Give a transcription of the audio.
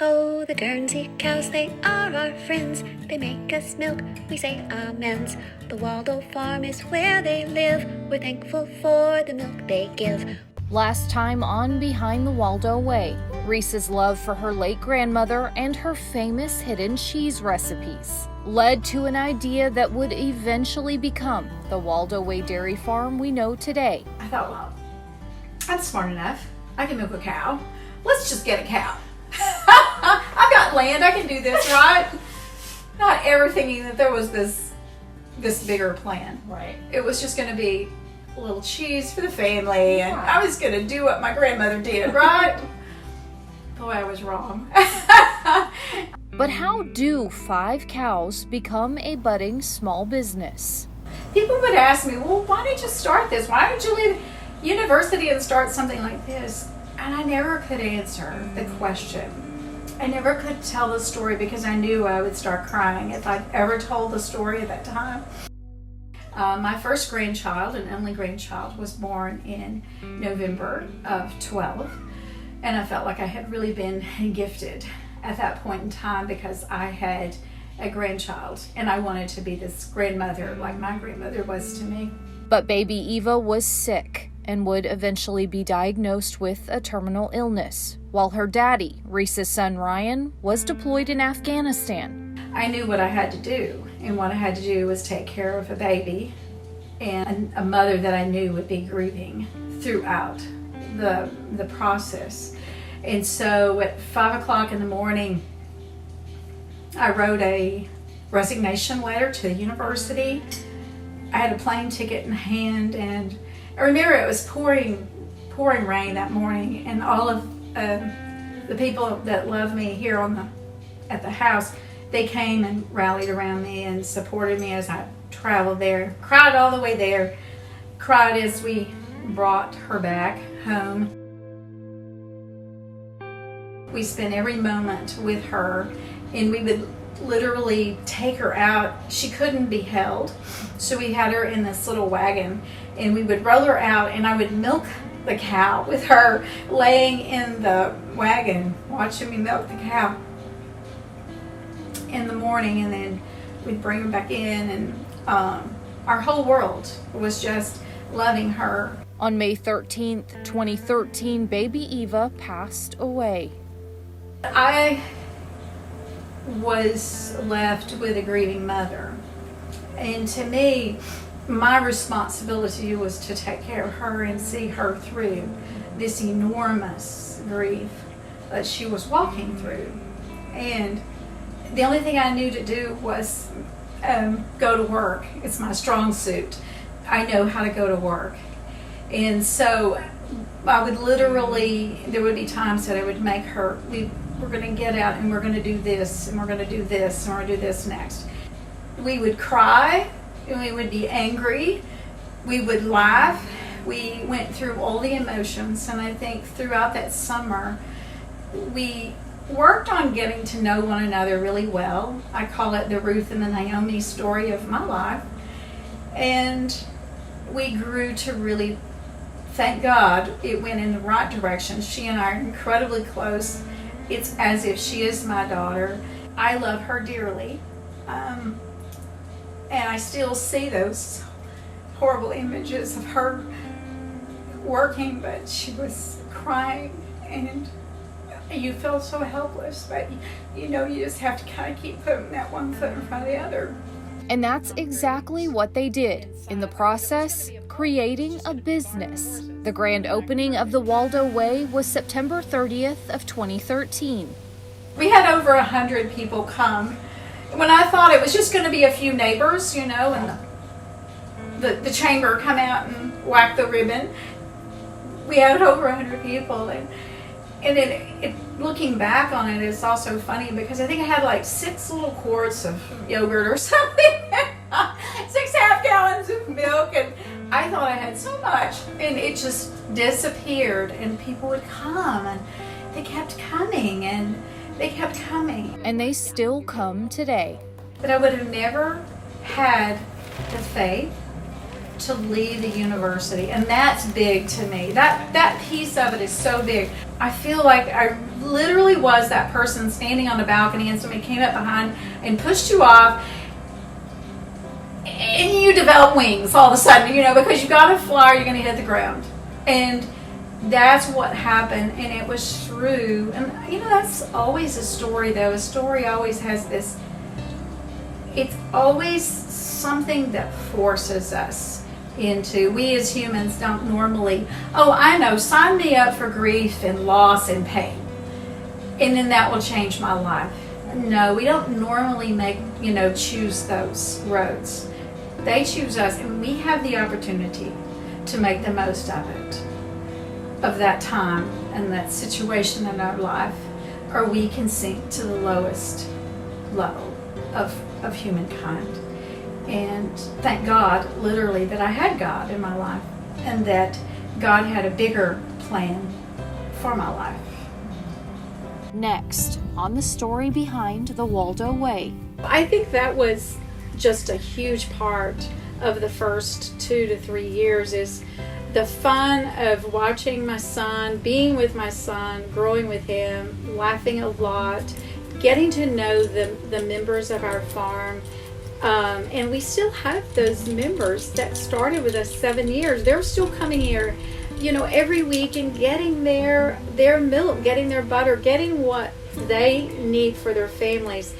Oh, the Guernsey cows, they are our friends. They make us milk, we say amens. The Waldo farm is where they live. We're thankful for the milk they give. Last time on Behind the Waldo Way, Reese's love for her late grandmother and her famous hidden cheese recipes led to an idea that would eventually become the Waldo Way dairy farm we know today. I thought, well, I'm smart enough. I can milk a cow. Let's just get a cow. I've got land, I can do this, right? Not ever thinking that there was this bigger plan. Right. It was just going to be a little cheese for the family, and I was going to do what my grandmother did, right? Boy, I was wrong. But how do 5 cows become a budding small business? People would ask me, well, why did you start this? Why did you leave university and start something like this? And I never could answer the question. I never could tell the story because I knew I would start crying if I'd ever told the story at that time. My first grandchild, and only grandchild, was born in November of 12. And I felt like I had really been gifted at that point in time because I had a grandchild and I wanted to be this grandmother like my grandmother was to me. But baby Eva was sick and would eventually be diagnosed with a terminal illness, while her daddy, Reese's son Ryan, was deployed in Afghanistan. I knew what I had to do, and what I had to do was take care of a baby and a mother that I knew would be grieving throughout the process. And so at 5 o'clock in the morning, I wrote a resignation letter to the university. I had a plane ticket in hand, and I remember it was pouring rain that morning, and all of the people that love me here at the house, they came and rallied around me and supported me as I traveled there. Cried all the way there. Cried as we brought her back home. We spent every moment with her, and we would literally take her out. She couldn't be held, so we had her in this little wagon, and we would roll her out, and I would milk the cow with her laying in the wagon, watching me milk the cow in the morning, and then we'd bring her back in, and our whole world was just loving her. On May 13th, 2013, baby Eva passed away. I was left with a grieving mother, and to me, my responsibility was to take care of her and see her through this enormous grief that she was walking through. And the only thing I knew to do was go to work. It's my strong suit. I know how to go to work. And so I would literally, there would be times that I would make her, we're going to get out and we're going to do this and we're going to do this and we're going to do this next. We would cry and we would be angry. We would laugh. We went through all the emotions, and I think throughout that summer we worked on getting to know one another really well. I call it the Ruth and the Naomi story of my life. And we grew to really, thank God, it went in the right direction. She and I are incredibly close. It's as if she is my daughter. I love her dearly. And I still see those horrible images of her working, but she was crying, and you feel so helpless, but you know you just have to kind of keep putting that one foot in front of the other. And that's exactly what they did. In the process, creating a business. The grand opening of the Waldo Way was September 30th of 2013. We had over 100 people come. When I thought it was just going to be a few neighbors, you know, and the chamber come out and whack the ribbon, we had over 100 people. And it looking back on it, it's also funny because I think I had like 6 little quarts of yogurt or something, 6 half gallons of milk, and I thought I had so much, and it just disappeared, and people would come, and they kept coming, and they kept coming. And they still come today. But I would have never had the faith to leave the university, and that's big to me. That piece of it is so big. I feel like I literally was that person standing on the balcony and somebody came up behind and pushed you off, and you develop wings all of a sudden, because you got to fly or you're going to hit the ground. And that's what happened, and it was true. And that's always a story, though. A story always has this, it's always something that forces us into. We as humans don't normally, I know, sign me up for grief and loss and pain, and then that will change my life. No, we don't normally choose those roads. They choose us, and we have the opportunity to make the most of it, of that time and that situation in our life, or we can sink to the lowest level of humankind. And thank God, literally, that I had God in my life, and that God had a bigger plan for my life. Next, on the story behind the Waldo Way. I think that was just a huge part of the first 2 to 3 years, is the fun of watching my son, being with my son, growing with him, laughing a lot, getting to know the members of our farm. And we still have those members that started with us 7 years. They're still coming here, every week and getting their milk, getting their butter, getting what they need for their families.